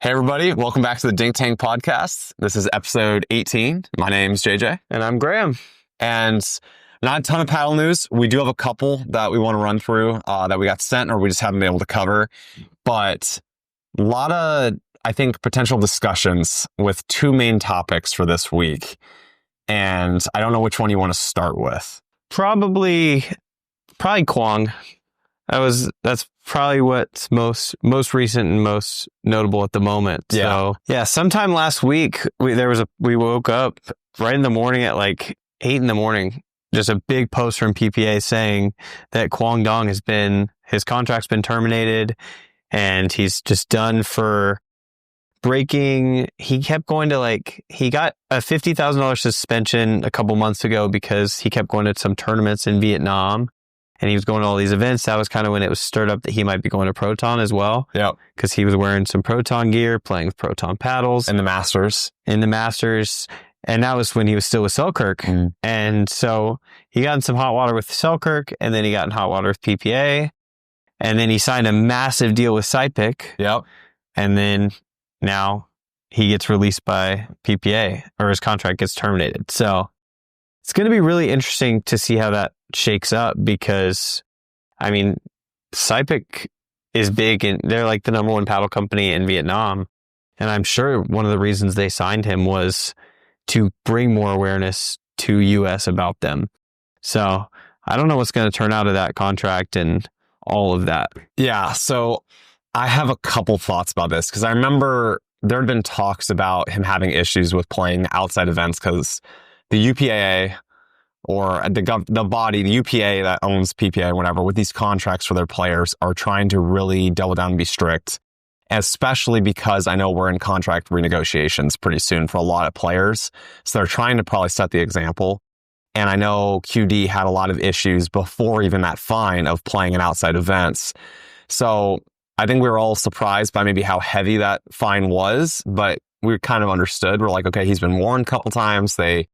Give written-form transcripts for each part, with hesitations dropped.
Hey everybody, welcome back to the Dink Tank Podcast. This is episode 18. My name's JJ. And I'm Graham. And not a ton of paddle news. We do have a couple that we want to run through that we got sent or we just haven't been able to cover. But a lot of, I think, potential discussions with two main topics for this week. And I don't know which one you want to start with. Probably Kwong. That's probably what's most recent and most notable at the moment. Yeah. So sometime last week we woke up right in the morning at like 8 a.m. Just a big post from PPA saying that Kwong Dong his contract's been terminated and he's just done for breaking. He kept going to he got a $50,000 suspension a couple months ago because he kept going to some tournaments in Vietnam. And he was going to all these events. That was kind of when it was stirred up that he might be going to Proton as well. Yeah. Because he was wearing some Proton gear, playing with Proton paddles. In the Masters. And that was when he was still with Selkirk. Mm. And so he got in some hot water with Selkirk, and then he got in hot water with PPA. And then he signed a massive deal with SidePick. Yep. And then now he gets released by PPA, or his contract gets terminated. So it's going to be really interesting to see how that shakes up because, I mean, SidePick is big and they're like the number one paddle company in Vietnam. And I'm sure one of the reasons they signed him was to bring more awareness to US about them. So I don't know what's going to turn out of that contract and all of that. Yeah. So I have a couple thoughts about this because I remember there had been talks about him having issues with playing outside events because the UPAA or the body, the UPA that owns PPA, whatever, with these contracts for their players are trying to really double down and be strict, especially because I know we're in contract renegotiations pretty soon for a lot of players. So they're trying to probably set the example. And I know QD had a lot of issues before even that fine of playing in outside events. So I think we were all surprised by maybe how heavy that fine was, but we kind of understood. We're like, okay, he's been warned a couple times. They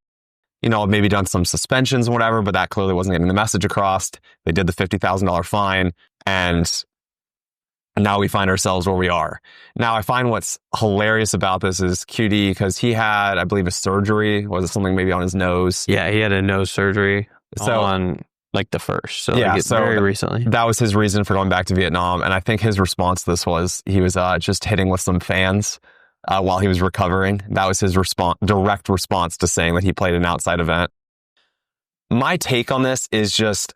maybe done some suspensions and whatever, but that clearly wasn't getting the message across. They did the $50,000 fine, and now we find ourselves where we are. Now, I find what's hilarious about this is QD, because he had, I believe, a surgery. Was it something maybe on his nose? Yeah, he had a nose surgery on the 1st. So very recently. That was his reason for going back to Vietnam. And I think his response to this was he was just hitting with some fans while he was recovering. That was his direct response to saying that he played an outside event. My take on this is just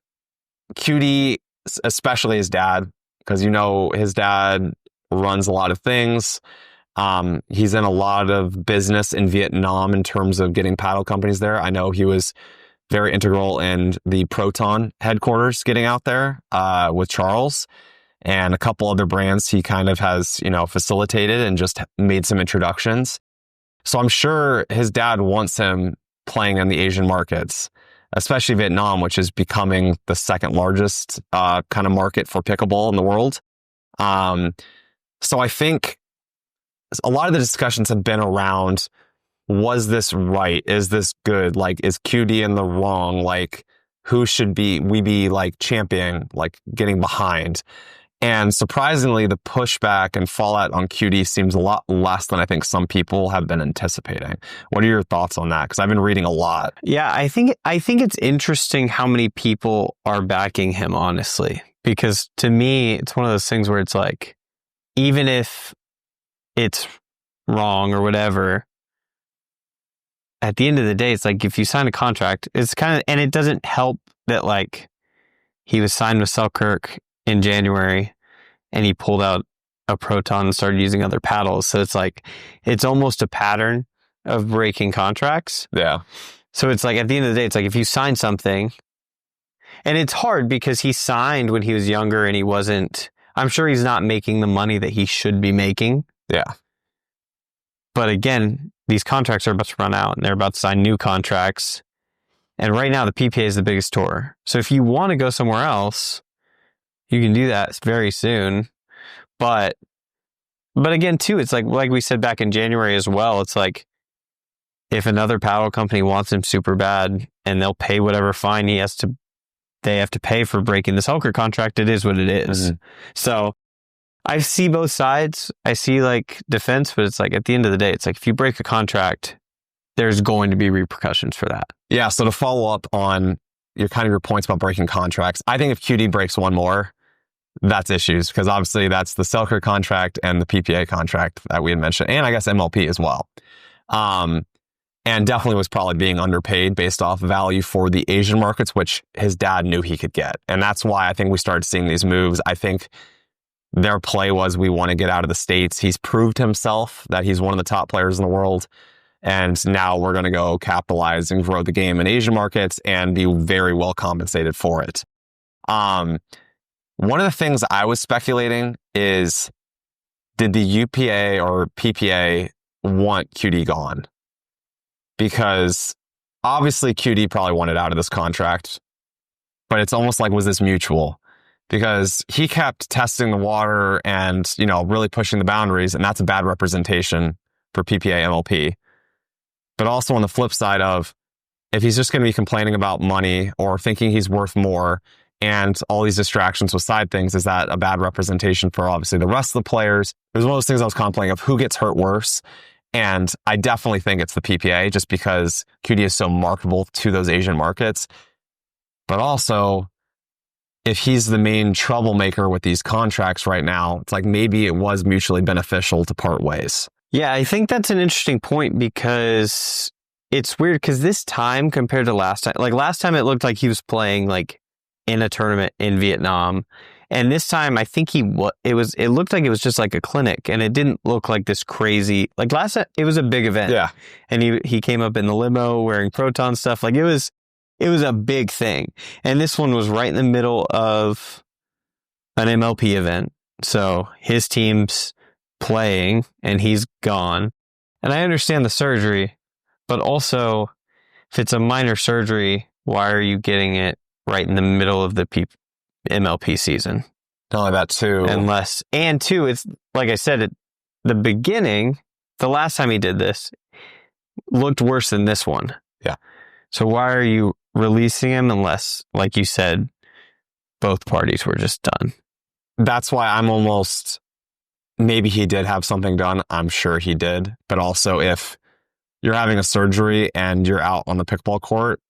QD, especially his dad, because his dad runs a lot of things. He's in a lot of business in Vietnam in terms of getting paddle companies there. I know he was very integral in the Proton headquarters getting out there with Charles. And a couple other brands he kind of has, facilitated and just made some introductions. So I'm sure his dad wants him playing in the Asian markets, especially Vietnam, which is becoming the second largest kind of market for pickleball in the world. So I think a lot of the discussions have been around, was this right? Is this good? Is QD in the wrong? Who should we be championing, getting behind? And surprisingly, the pushback and fallout on QD seems a lot less than I think some people have been anticipating. What are your thoughts on that? Because I've been reading a lot. Yeah, I think it's interesting how many people are backing him, honestly. Because to me, it's one of those things where it's even if it's wrong or whatever, at the end of the day, it's if you sign a contract, it's and it doesn't help that he was signed with Selkirk in January and he pulled out a Proton and started using other paddles. So it's almost a pattern of breaking contracts. Yeah. So it's at the end of the day, it's if you sign something, and it's hard because he signed when he was younger and I'm sure he's not making the money that he should be making. Yeah. But again, these contracts are about to run out and they're about to sign new contracts. And right now the PPA is the biggest tour. So if you want to go somewhere else, you can do that very soon. But again, too, it's like we said back in January as well. It's if another paddle company wants him super bad and they'll pay whatever fine they have to pay for breaking the Selkirk contract, it is what it is. Mm-hmm. So I see both sides. I see like defense, but it's like at the end of the day, it's like if you break a contract, there's going to be repercussions for that. Yeah. So to follow up on your points about breaking contracts, I think if QD breaks one more, that's issues, because obviously that's the Selkirk contract and the PPA contract that we had mentioned, and I guess MLP as well. And definitely was probably being underpaid based off value for the Asian markets, which his dad knew he could get. And that's why I think we started seeing these moves. I think their play was, we want to get out of the States. He's proved himself that he's one of the top players in the world. And now we're going to go capitalize and grow the game in Asian markets and be very well compensated for it. One of the things I was speculating is, did the UPA or PPA want QD gone? Because obviously QD probably wanted out of this contract, but it's almost like, was this mutual? Because he kept testing the water and, really pushing the boundaries, and that's a bad representation for PPA MLP. But also on the flip side of, if he's just going to be complaining about money or thinking he's worth more and all these distractions with side things, is that a bad representation for obviously the rest of the players? It was one of those things I was contemplating of who gets hurt worse. And I definitely think it's the PPA, just because QD is so marketable to those Asian markets. But also, if he's the main troublemaker with these contracts right now, it's like maybe it was mutually beneficial to part ways. Yeah, I think that's an interesting point, because it's weird, because this time compared to last time it looked like he was playing like in a tournament in Vietnam. And this time I think it looked like it was just like a clinic, and it didn't look like this crazy, like last time it was a big event. Yeah. And he came up in the limo wearing Proton stuff. Like it was a big thing. And this one was right in the middle of an MLP event. So his team's playing and he's gone. And I understand the surgery, but also if it's a minor surgery, why are you getting it right in the middle of the MLP season? Not only that too. And two, it's like I said at the beginning, the last time he did this looked worse than this one. Yeah. So why are you releasing him unless, like you said, both parties were just done? That's why I'm almost, maybe he did have something done. I'm sure he did. But also, if you're having a surgery and you're out on the pickleball court,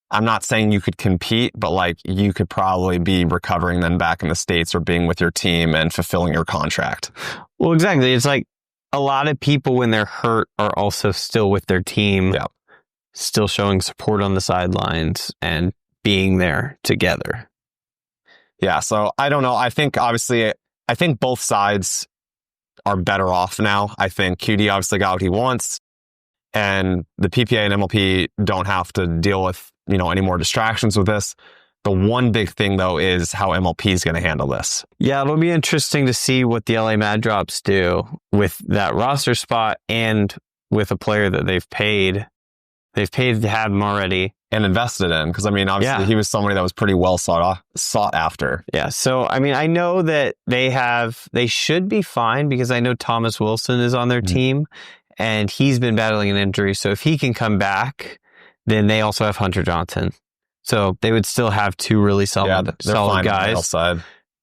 I'm not saying you could compete, but like you could probably be recovering then back in the States or being with your team and fulfilling your contract. Well, exactly. It's like a lot of people when they're hurt are also still with their team, still showing support on the sidelines and being there together. Yeah. So I don't know. I think both sides are better off now. I think QD obviously got what he wants, and the PPA and MLP don't have to deal with any more distractions with this. The one big thing, though, is how MLP is going to handle this. Yeah, it'll be interesting to see what the LA Mad Drops do with that roster spot and with a player that they've paid. They've paid to have him already. And invested in, because obviously he was somebody that was pretty well sought after. Yeah, so I know that they should be fine, because I know Thomas Wilson is on their team and he's been battling an injury. So if he can come back, then they also have Hunter Johnson. So they would still have two really solid guys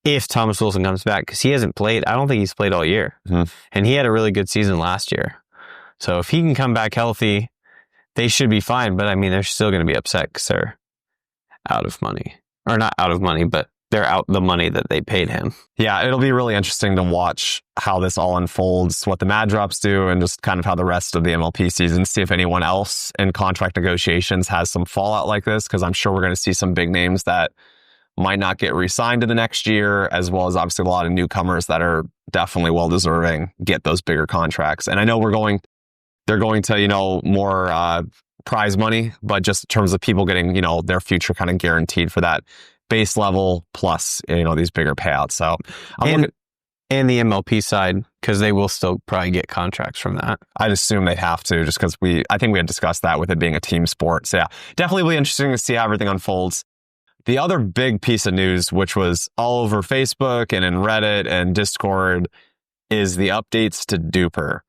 if Thomas Wilson comes back, because he hasn't played. I don't think he's played all year. And he had a really good season last year. So if he can come back healthy, they should be fine. But they're still going to be upset because they're out of money. Or not out of money, but they're out the money that they paid him. Yeah, it'll be really interesting to watch how this all unfolds, what the Mad Drops do, and just kind of how the rest of the MLP season, see if anyone else in contract negotiations has some fallout like this, because I'm sure we're going to see some big names that might not get re-signed to the next year, as well as obviously a lot of newcomers that are definitely well-deserving get those bigger contracts. And I know they're going to, more prize money, but just in terms of people getting, their future kind of guaranteed for that base level plus, these bigger payouts. So and the MLP side, because they will still probably get contracts from that. I'd assume they have to, just because I think we had discussed that with it being a team sport. So yeah, definitely be interesting to see how everything unfolds. The other big piece of news, which was all over Facebook and in Reddit and Discord, is the updates to DUPR.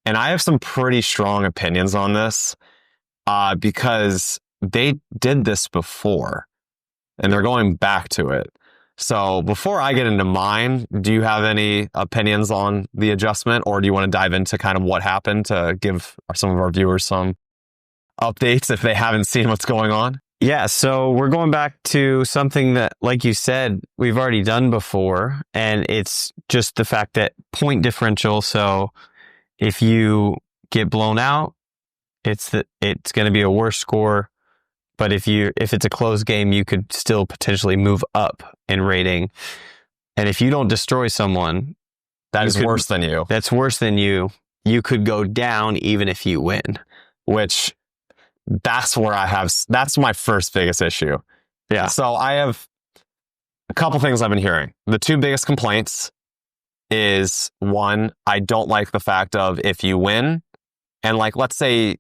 And I have some pretty strong opinions on this because they did this before and they're going back to it. So before I get into mine, do you have any opinions on the adjustment, or do you want to dive into kind of what happened to give some of our viewers some updates if they haven't seen what's going on? Yeah, so we're going back to something that, like you said, we've already done before, and it's just the fact that point differential. So if you get blown out, it's going to be a worse score. But if it's a close game, you could still potentially move up in rating. And if you don't destroy someone, that's worse than you. That's worse than you. You could go down even if you win. Which that's my first biggest issue. Yeah. So I have a couple things I've been hearing. The two biggest complaints is, one, I don't like the fact of if you win, and like, let's say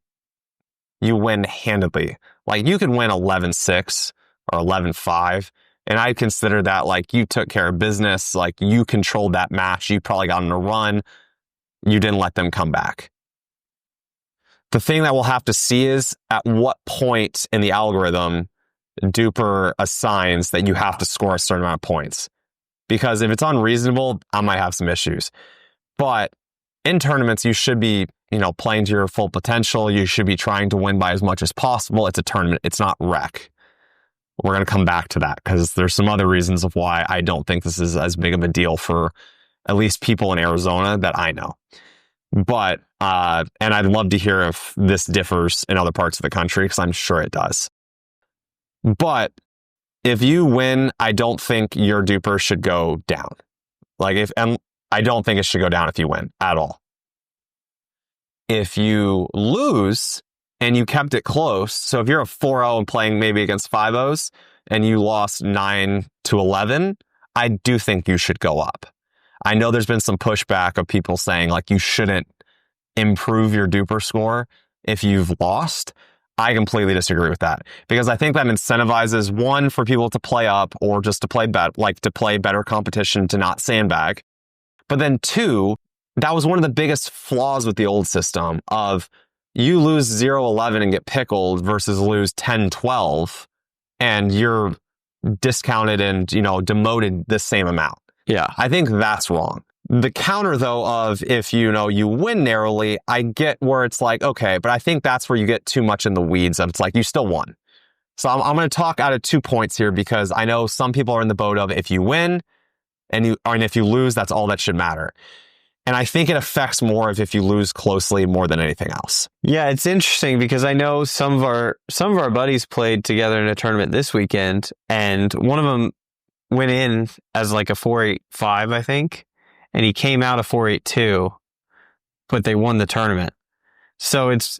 you win handedly. Like, you could win 11-6 or 11-5, and I consider that like you took care of business, like you controlled that match, you probably got on a run, you didn't let them come back. The thing that we'll have to see is at what point in the algorithm DUPR assigns that you have to score a certain amount of points. Because if it's unreasonable, I might have some issues. But in tournaments, you should be, playing to your full potential. You should be trying to win by as much as possible. It's a tournament. It's not rec. We're going to come back to that because there's some other reasons of why I don't think this is as big of a deal for at least people in Arizona that I know. But, and I'd love to hear if this differs in other parts of the country because I'm sure it does. But if you win, I don't think your DUPR should go down. I don't think it should go down if you win at all. If you lose and you kept it close, so if you're a 4-0 and playing maybe against 5-0s and you lost 9-11, I do think you should go up. I know there's been some pushback of people saying like you shouldn't improve your DUPR score if you've lost. I completely disagree with that because I think that incentivizes, one, for people to play up or just to play better competition, to not sandbag. But then two, that was one of the biggest flaws with the old system of you lose 0-11 and get pickled versus lose 10-12 and you're discounted and, demoted the same amount. Yeah. I think that's wrong. The counter, though, of if you win narrowly, I get where it's like, okay, but I think that's where you get too much in the weeds of it's like you still won. So I'm going to talk out of 2 points here because I know some people are in the boat of if you win and if you lose, that's all that should matter. And I think it affects more if you lose closely more than anything else. Yeah, it's interesting because I know some of our buddies played together in a tournament this weekend, and one of them went in as like a 4.85, I think, and he came out a 4.82, but they won the tournament. So it's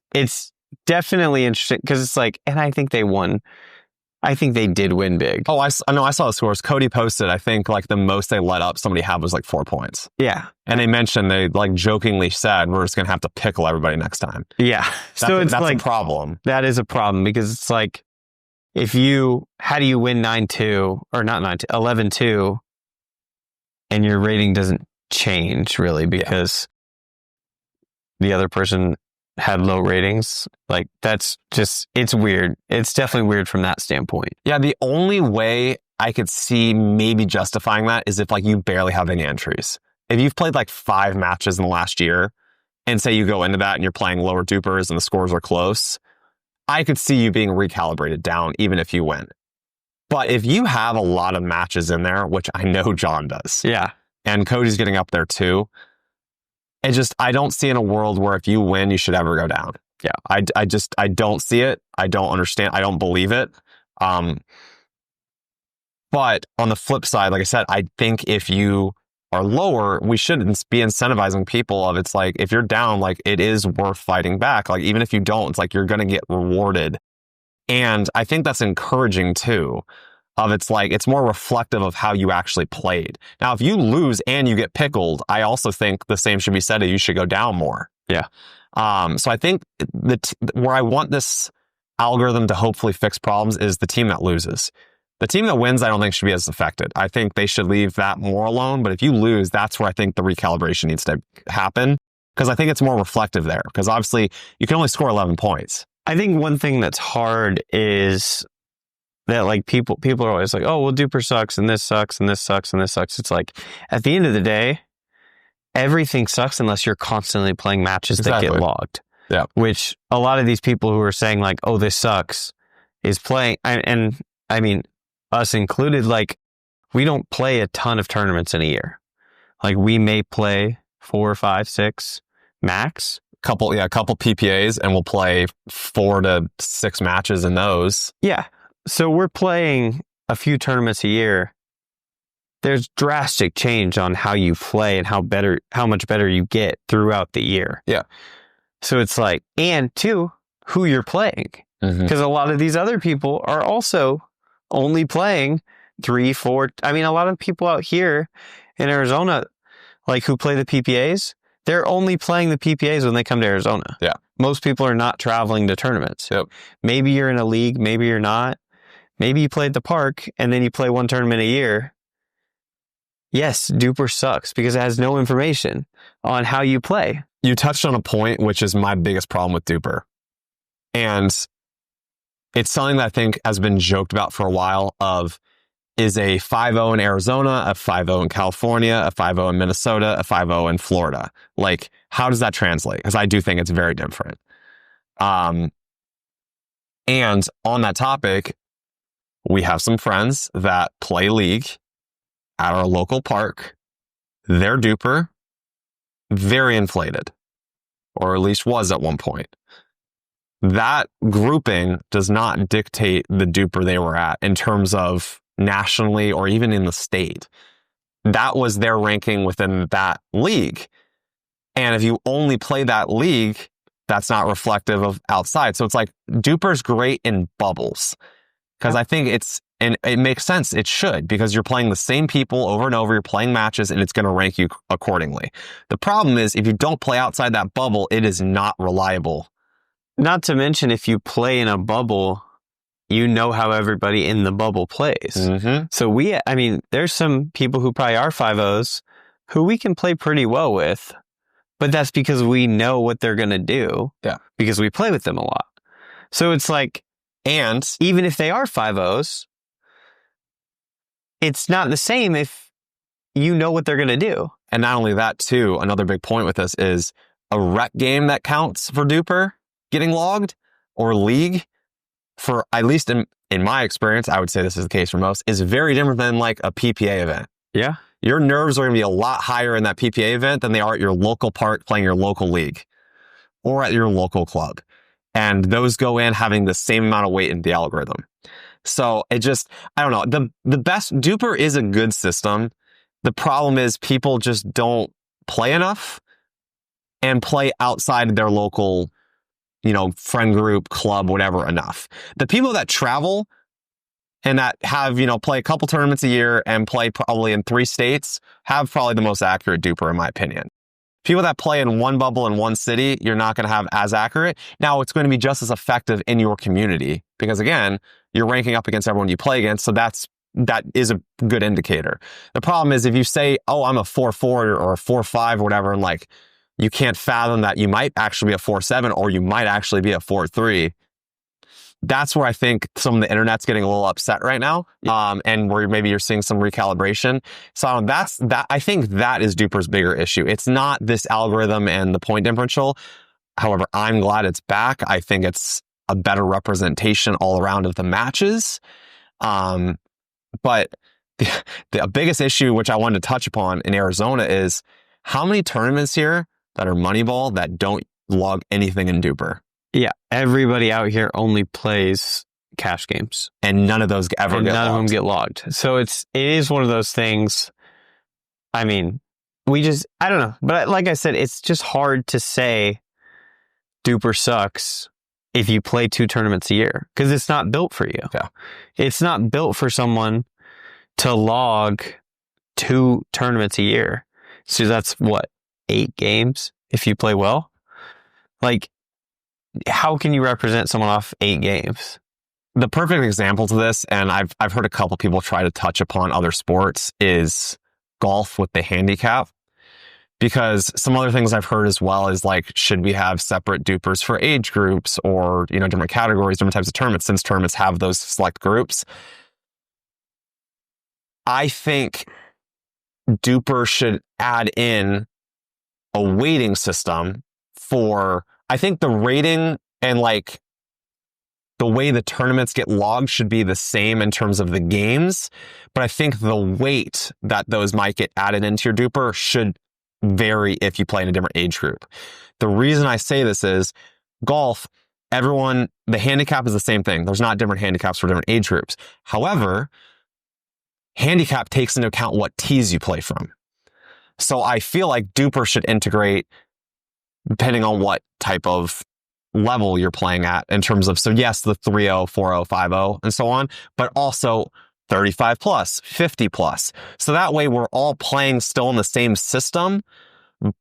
definitely interesting because it's like, and I think they won. I think they did win big. Oh, I know. I saw the scores. Cody posted, I think like the most they let up somebody had was like 4 points. Yeah. And they mentioned, they like jokingly said, we're just going to have to pickle everybody next time. Yeah. That's like a problem. That is a problem because it's like, how do you win 9-2 or not 9-2, 11-2 and your rating doesn't change really because the other person had low ratings? Like that's just, it's weird. It's definitely weird from that standpoint. Yeah. The only way I could see maybe justifying that is if like you barely have any entries. If you've played like 5 matches in the last year and say you go into that and you're playing lower DUPRs and the scores are close, I could see you being recalibrated down even if you win. But if you have a lot of matches in there, which I know John does. Yeah. And Cody's getting up there too. I don't see in a world where if you win, you should ever go down. Yeah. I don't see it. I don't understand. I don't believe it. But on the flip side, like I said, I think if you are lower, we shouldn't be incentivizing people of it's like, if you're down, like it is worth fighting back. Like even if you don't, it's like you're going to get rewarded. And I think that's encouraging too. Of it's like, it's more reflective of how you actually played. Now, if you lose and you get pickled, I also think the same should be said that you should go down more. Yeah. So I think where I want this algorithm to hopefully fix problems is the team that loses. The team that wins, I don't think should be as affected. I think they should leave that more alone. But if you lose, that's where I think the recalibration needs to happen. Because I think it's more reflective there. Because obviously, you can only score 11 points. I think one thing that's hard is that like people are always like, oh, well, DUPR sucks and this sucks and this sucks and this sucks. It's like at the end of the day, everything sucks unless you're constantly playing matches that get logged. Yeah. Which a lot of these people who are saying like, oh, this sucks is playing. And I mean, us included, like we don't play a ton of tournaments in a year. Like we may play 4, 5, 6 max. Couple PPAs, and we'll play 4 to 6 matches in those. Yeah. So we're playing a few tournaments a year. There's drastic change on how you play and how much better you get throughout the year. Yeah. So it's like, and two, who you're playing. Because a lot of these other people are also only playing 3, 4. I mean, a lot of people out here in Arizona, like who play the PPAs, they're only playing the PPAs when they come to Arizona. Yeah. Most people are not traveling to tournaments. Yep. Maybe you're in a league, maybe you're not. Maybe you play at the park and then you play one tournament a year. Yes, DUPR sucks because it has no information on how you play. You touched on a point, which is my biggest problem with DUPR. And it's something that I think has been joked about for a while of, is a 5-0 in Arizona, a 5-0 in California, a 5-0 in Minnesota, a 5-0 in Florida. Like, how does that translate? Because I do think it's very different. And on that topic, we have some friends that play league at our local park. Their DUPR, very inflated, or at least was at one point. That grouping does not dictate the DUPR they were at in terms of nationally or even in the state. That was their ranking within that league. And if you only play that league, that's not reflective of outside. So it's like DUPR's great in bubbles because I think and it makes sense. It should, because you're playing the same people over and over. You're playing matches and it's going to rank you accordingly. The problem is if you don't play outside that bubble, it is not reliable. Not to mention if you play in a bubble, you know how everybody in the bubble plays. So there's some people who probably are 5-0s who we can play pretty well with, but that's because we know what they're going to do. Yeah. Because we play with them a lot. So it's like, and even if they are 5-0s, it's not the same if you know what they're going to do. And not only that too, another big point with this is a rep game that counts for DUPR getting logged, or league, for at least in my experience, I would say this is the case for most, is very different than like a PPA event. Yeah. Your nerves are going to be a lot higher in that PPA event than they are at your local park playing your local league or at your local club. And those go in having the same amount of weight in the algorithm. So it just, I don't know. The best, DUPR is a good system. The problem is people just don't play enough and play outside their local, friend group, club, whatever, enough. The people that travel and that have, play a couple tournaments a year and play probably in 3 states have probably the most accurate DUPR, in my opinion. People that play in one bubble in one city, you're not going to have as accurate. Now, it's going to be just as effective in your community because, again, you're ranking up against everyone you play against. So that is a good indicator. The problem is if you say, oh, I'm a 4-4 or a 4-5 or whatever, and like, you can't fathom that you might actually be a 4-7 or you might actually be a 4-3. That's where I think some of the internet's getting a little upset right now. And where maybe you're seeing some recalibration. So I think that is DUPR's bigger issue. It's not this algorithm and the point differential. However, I'm glad it's back. I think it's a better representation all around of the matches. But the biggest issue, which I wanted to touch upon in Arizona, is how many tournaments here that are Moneyball that don't log anything in DUPR. Yeah, everybody out here only plays cash games, and none of those ever get logged. None of them get logged. So it is one of those things. I mean, I don't know, but like I said, it's just hard to say DUPR sucks if you play 2 tournaments a year because it's not built for you. Yeah, it's not built for someone to log 2 tournaments a year. So that's what, 8 games if you play well. Like, how can you represent someone off 8 games? The perfect example to this, and I've heard a couple people try to touch upon other sports, is golf with the handicap. Because some other things I've heard as well is like, should we have separate DUPRs for age groups or, different categories, different types of tournaments, since tournaments have those select groups? I think DUPR should add in a weighting system for, I think the rating and like the way the tournaments get logged should be the same in terms of the games. But I think the weight that those might get added into your DUPR should vary if you play in a different age group. The reason I say this is golf, the handicap is the same thing. There's not different handicaps for different age groups. However, handicap takes into account what tees you play from. So I feel like DUPR should integrate depending on what type of level you're playing at in terms of, so yes, the 3-0, 4-0, 5-0, and so on, but also 35 plus, 50 plus. So that way we're all playing still in the same system,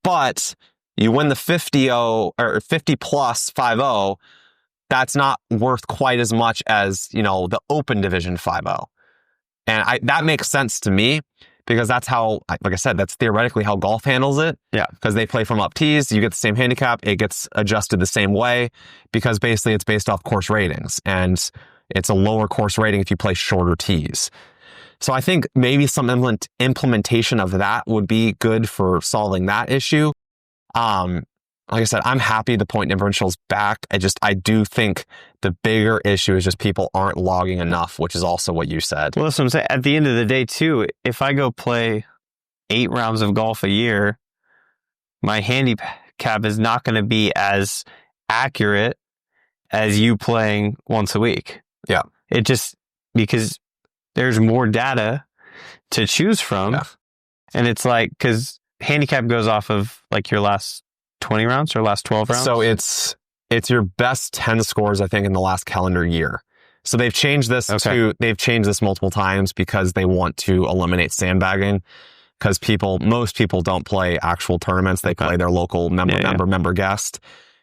but you win the 50 or 50 plus 5-0, that's not worth quite as much as, the open division 5-0. And that makes sense to me because that's how, like I said, that's theoretically how golf handles it. Yeah. Because they play from up tees, you get the same handicap, it gets adjusted the same way because basically it's based off course ratings. And it's a lower course rating if you play shorter tees. So I think maybe some implementation of that would be good for solving that issue. Like I said, I'm happy the point differential's back. I do think the bigger issue is just people aren't logging enough, which is also what you said. Well, that's what I'm saying. At the end of the day, too, if I go play 8 rounds of golf a year, my handicap is not going to be as accurate as you playing once a week. Yeah. Because there's more data to choose from. Yeah. And it's like, because handicap goes off of like your last 20 rounds or last 12 rounds. So it's your best 10 scores, I think, in the last calendar year. So they've changed this multiple times because they want to eliminate sandbagging because most people don't play actual tournaments. They play their local member guest.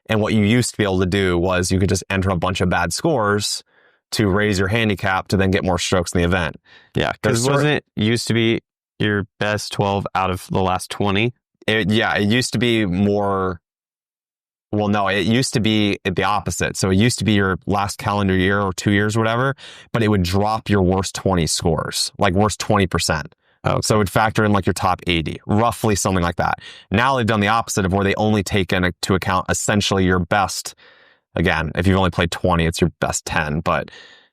And what you used to be able to do was you could just enter a bunch of bad scores to raise your handicap to then get more strokes in the event. Yeah, because wasn't it used to be your best 12 out of the last 20? It used to be more... Well, no, it used to be the opposite. So it used to be your last calendar year or 2 years or whatever, but it would drop your worst 20 scores, like worst 20%. Oh, so it would factor in like your top 80, roughly something like that. Now they've done the opposite of where they only take into account essentially your best. Again, if you've only played 20, it's your best 10. But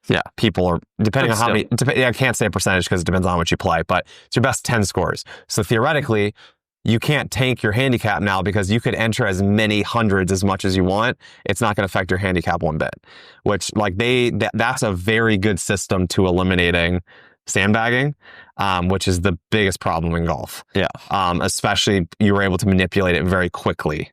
yeah, people are, depending on how many, I can't say a percentage because it depends on how much you play, but it's your best 10 scores. So theoretically, you can't tank your handicap now because you could enter as many hundreds as much as you want. It's not going to affect your handicap one bit, which like that's a very good system to eliminating sandbagging, which is the biggest problem in golf. Yeah. Especially you were able to manipulate it very quickly.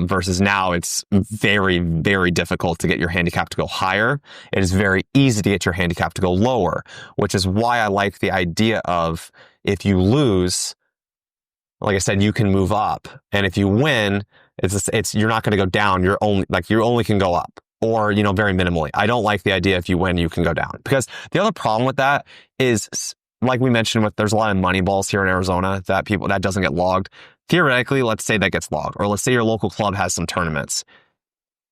Versus now it's very, very difficult to get your handicap to go higher. It is very easy to get your handicap to go lower, which is why I like the idea of if you lose, like I said, you can move up. And if you win, you're not going to go down. You only can go up or, very minimally. I don't like the idea if you win, you can go down because the other problem with that is, like we mentioned, there's a lot of money balls here in Arizona that doesn't get logged. Theoretically, let's say that gets logged, or let's say your local club has some tournaments.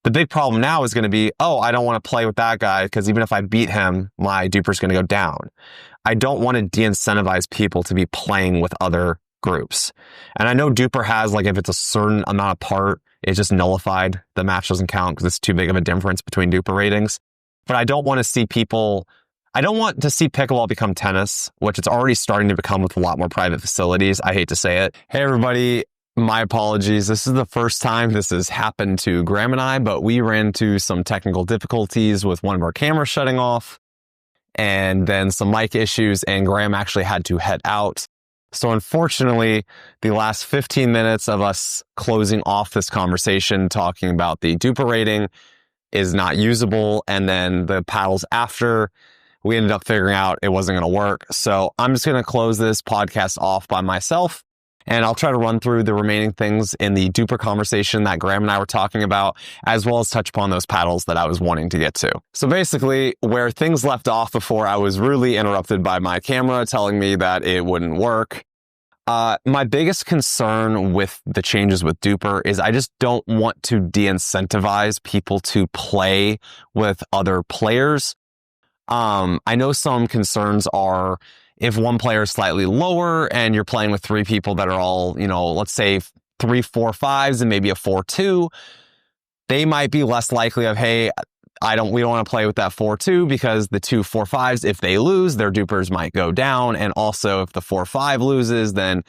The big problem now is going to be, I don't want to play with that guy because even if I beat him, my DUPR is going to go down. I don't want to de-incentivize people to be playing with other groups. And I know DUPR has, if it's a certain amount apart, it's just nullified. The match doesn't count because it's too big of a difference between DUPR ratings. But I don't want to see pickleball become tennis, which it's already starting to become with a lot more private facilities. I hate to say it. Hey, everybody. My apologies. This is the first time this has happened to Graham and I, but we ran into some technical difficulties with one of our cameras shutting off and then some mic issues, and Graham actually had to head out. So unfortunately, the last 15 minutes of us closing off this conversation talking about the DUPR rating is not usable. And then the paddles after, we ended up figuring out it wasn't going to work. So I'm just going to close this podcast off by myself, and I'll try to run through the remaining things in the DUPR conversation that Graham and I were talking about, as well as touch upon those paddles that I was wanting to get to. So basically, where things left off before I was really interrupted by my camera telling me that it wouldn't work, My biggest concern with the changes with DUPR is I just don't want to de-incentivize people to play with other players. I know some concerns are if one player is slightly lower and you're playing with three people that are all, let's say 3-4-5s and maybe a 4-2, they might be less likely of, hey, we don't want to play with that 4-2 because the 2 4-5s, if they lose, their DUPRs might go down. And also if the 4-5 loses, then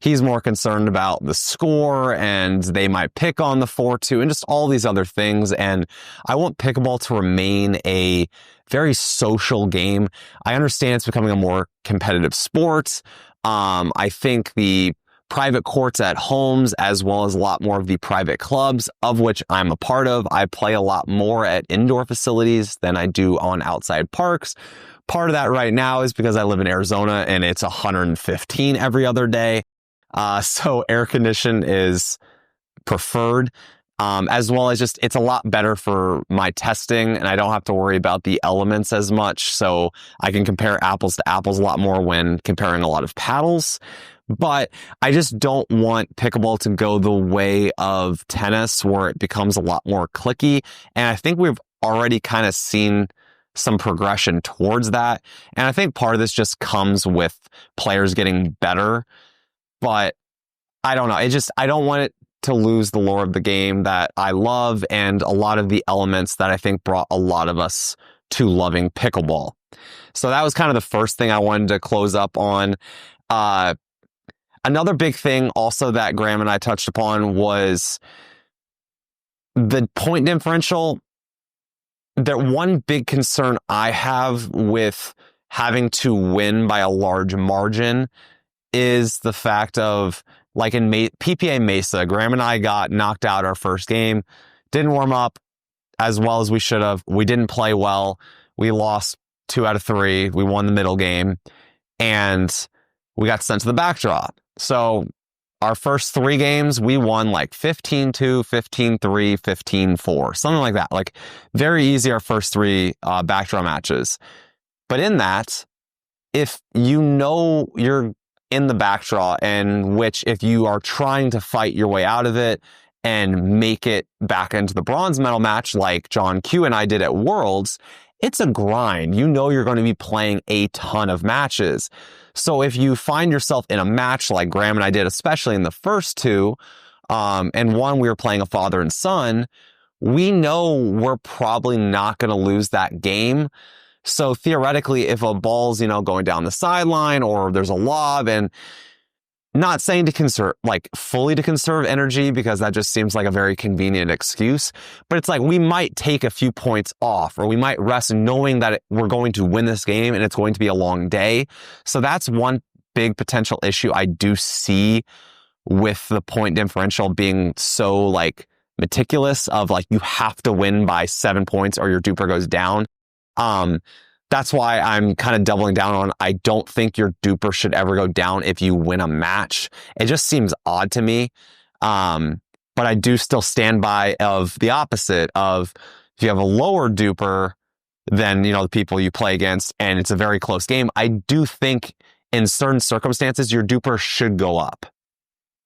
he's more concerned about the score and they might pick on the 4-2 and just all these other things. And I want pickleball to remain a very social game. I understand it's becoming a more competitive sport. I think the private courts at homes, as well as a lot more of the private clubs, of which I'm a part of. I play a lot more at indoor facilities than I do on outside parks. Part of that right now is because I live in Arizona and it's 115 every other day. So air condition is preferred, as well as just it's a lot better for my testing and I don't have to worry about the elements as much. So I can compare apples to apples a lot more when comparing a lot of paddles. But I just don't want pickleball to go the way of tennis where it becomes a lot more cliquey. And I think we've already kind of seen some progression towards that. And I think part of this just comes with players getting better. But I don't know. I don't want it to lose the lore of the game that I love and a lot of the elements that I think brought a lot of us to loving pickleball. So that was kind of the first thing I wanted to close up on. Another big thing also that Graham and I touched upon was the point differential. The one big concern I have with having to win by a large margin is the fact of, like in PPA Mesa, Graham and I got knocked out our first game, didn't warm up as well as we should have. We didn't play well. We lost 2 out of 3. We won the middle game and we got sent to the backdrop. So our first 3 games, we won like 15-2, 15-3, 15-4, something like that. Like very easy our first 3 backdraw matches. But in that, if you're in the backdraw, and which if you are trying to fight your way out of it and make it back into the bronze medal match like John Q and I did at Worlds, it's a grind. You're going to be playing a ton of matches. So if you find yourself in a match like Graham and I did, especially in the first 2, and one we were playing a father and son, we know we're probably not going to lose that game. So theoretically, if a ball's, going down the sideline or there's a lob, and not saying to conserve, like fully to conserve energy, because that just seems like a very convenient excuse, but it's like we might take a few points off or we might rest knowing that we're going to win this game and it's going to be a long day. So that's one big potential issue I do see with the point differential being so like meticulous of like you have to win by 7 points or your DUPR goes down. That's why I'm kind of doubling down on I don't think your DUPR should ever go down if you win a match. It just seems odd to me. But I do still stand by of the opposite of if you have a lower DUPR than, the people you play against and it's a very close game, I do think in certain circumstances your DUPR should go up.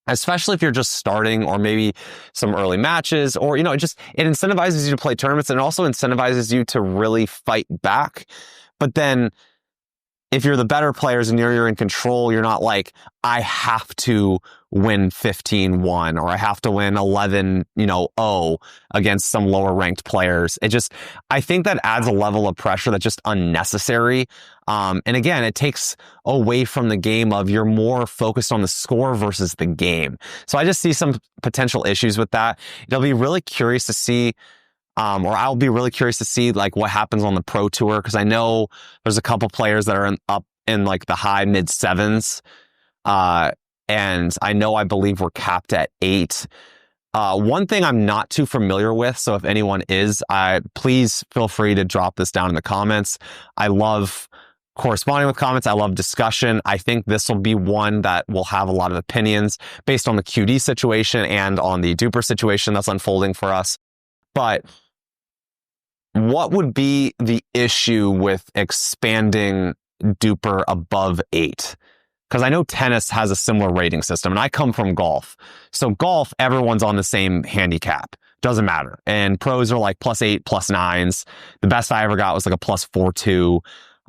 Especially if you're just starting or maybe some early matches or, it incentivizes you to play tournaments and also incentivizes you to really fight back. But then if you're the better players and you're in control, you're not like, I have to win 15-1 or I have to win 11-0 against some lower ranked players. I think that adds a level of pressure that's just unnecessary. And again, it takes away from the game of you're more focused on the score versus the game. So I just see some potential issues with that. It'll be really curious to see I'll be really curious to see like what happens on the Pro Tour, because I know there's a couple players that are up in like the high mid 7s. And I believe we're capped at 8. One thing I'm not too familiar with, so if anyone is, please feel free to drop this down in the comments. I love corresponding with comments. I love discussion. I think this will be one that will have a lot of opinions based on the QD situation and on the DUPR situation that's unfolding for us. But what would be the issue with expanding DUPR above 8? because I know tennis has a similar rating system, and I come from golf. So golf, everyone's on the same handicap. Doesn't matter. And pros are like +8, +9s. The best I ever got was like a +4.2.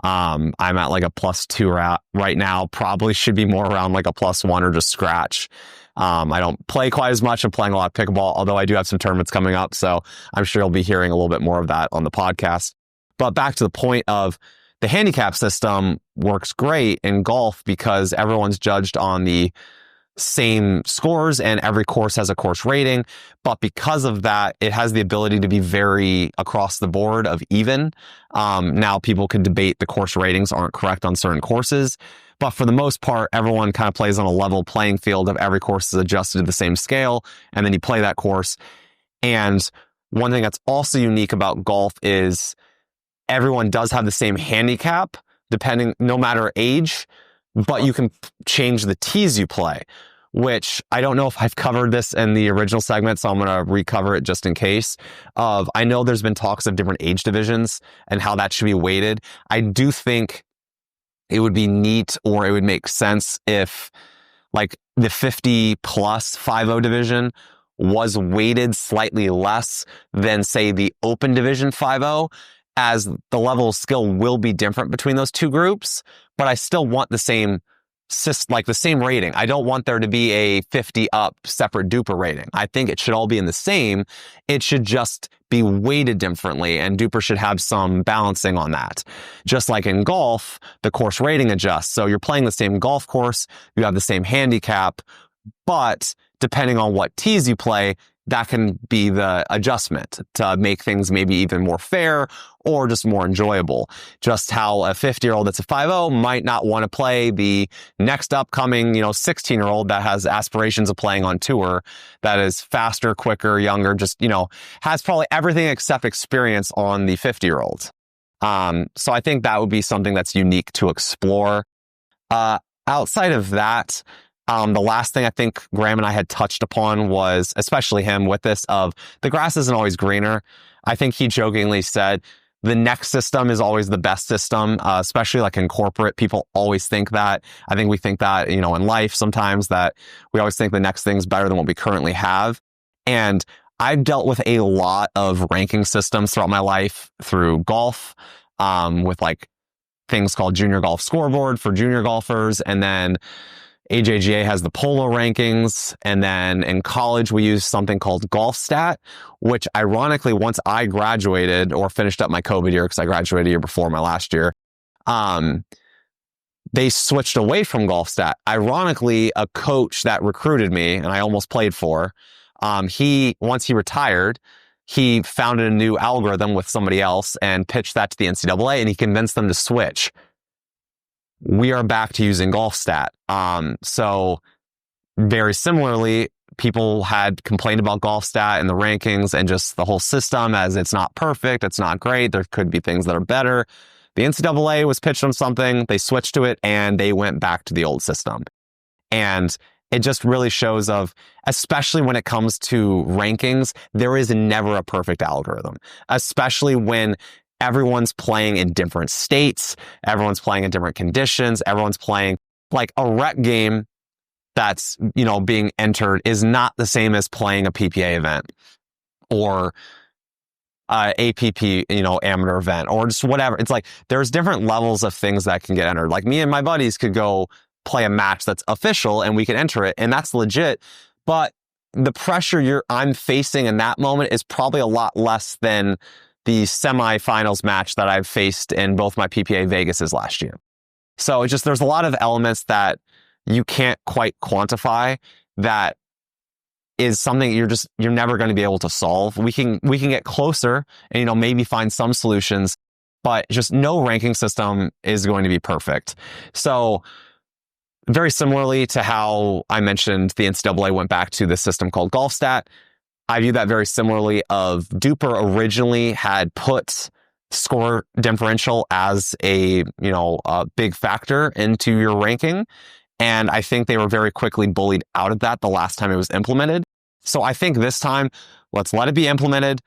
I'm at like a +2 right now. Probably should be more around like a +1 or just scratch. I don't play quite as much. I'm playing a lot of pickleball, although I do have some tournaments coming up. So I'm sure you'll be hearing a little bit more of that on the podcast. But back to the point of the handicap system works great in golf because everyone's judged on the same scores and every course has a course rating. But because of that, it has the ability to be very across the board of even. Now people can debate the course ratings aren't correct on certain courses, but for the most part, everyone kind of plays on a level playing field of every course is adjusted to the same scale. And then you play that course. And one thing that's also unique about golf is everyone does have the same handicap, no matter age, but you can change the tees you play, which I don't know if I've covered this in the original segment, so I'm going to recover it just in case. I know there's been talks of different age divisions and how that should be weighted. I do think it would be neat, or it would make sense if like the 50 plus 5-0 division was weighted slightly less than, say, the open division 5-0, as the level of skill will be different between those two groups, but I still want the same rating. I don't want there to be a 50 up separate DUPR rating. I think it should all be in the same. It should just be weighted differently, and DUPR should have some balancing on that. Just like in golf, the course rating adjusts. So you're playing the same golf course, you have the same handicap, but depending on what tees you play, that can be the adjustment to make things maybe even more fair or just more enjoyable. Just how a 50-year-old that's a 5-0 might not want to play the next upcoming, 16-year-old that has aspirations of playing on tour, that is faster, quicker, younger, just, has probably everything except experience on the 50-year-old. So I think that would be something that's unique to explore. Outside of that, the last thing I think Graham and I had touched upon was, especially him with this, of the grass isn't always greener. I think he jokingly said the next system is always the best system, especially like in corporate. People always think that. I think we think that, in life sometimes, that we always think the next thing's better than what we currently have. And I've dealt with a lot of ranking systems throughout my life through golf, with like things called Junior Golf Scoreboard for junior golfers, and then AJGA has the Polo rankings, and then in college we used something called GolfStat, which ironically, once I graduated or finished up my COVID year, because I graduated a year before my last year, they switched away from GolfStat. Ironically, a coach that recruited me and I almost played for, once he retired, he founded a new algorithm with somebody else and pitched that to the NCAA, and he convinced them to switch. We are back to using GolfStat. So very similarly, people had complained about GolfStat and the rankings and just the whole system, as it's not perfect, it's not great, there could be things that are better. The NCAA was pitched on something, they switched to it, and they went back to the old system. And it just really shows especially when it comes to rankings, there is never a perfect algorithm, especially when everyone's playing in different states, everyone's playing in different conditions, everyone's playing like a rec game that's, being entered is not the same as playing a PPA event or APP, amateur event, or just whatever. It's like, there's different levels of things that can get entered. Like me and my buddies could go play a match that's official and we can enter it, and that's legit. But the pressure I'm facing in that moment is probably a lot less than the semifinals match that I've faced in both my PPA Vegases last year. So it's just, there's a lot of elements that you can't quite quantify that is something you're never going to be able to solve. We can get closer and, maybe find some solutions, but just no ranking system is going to be perfect. So very similarly to how I mentioned the NCAA went back to the system called GolfStat, I view that very similarly. Of DUPR originally had put score differential as a big factor into your ranking, and I think they were very quickly bullied out of that the last time it was implemented. So I think this time, let's let it be implemented.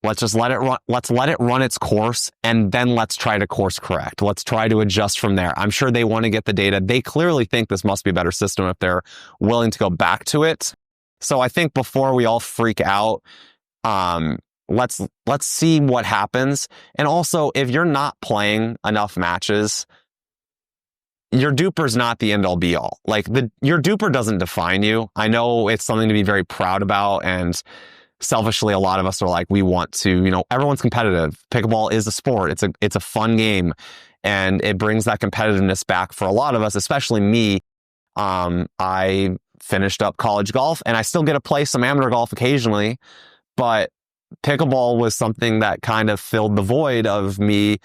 Let's just let it run. Let's let it run its course, and then let's try to course correct. Let's try to adjust from there. I'm sure they want to get the data. They clearly think this must be a better system if they're willing to go back to it. So I think before we all freak out, let's see what happens. And also, if you're not playing enough matches, your DUPR is not the end all be all. Like your DUPR doesn't define you. I know it's something to be very proud about, and selfishly, a lot of us are like, we want to, everyone's competitive. Pickleball is a sport. It's a fun game, and it brings that competitiveness back for a lot of us, especially me. I finished up college golf, and I still get to play some amateur golf occasionally, but pickleball was something that kind of filled the void of me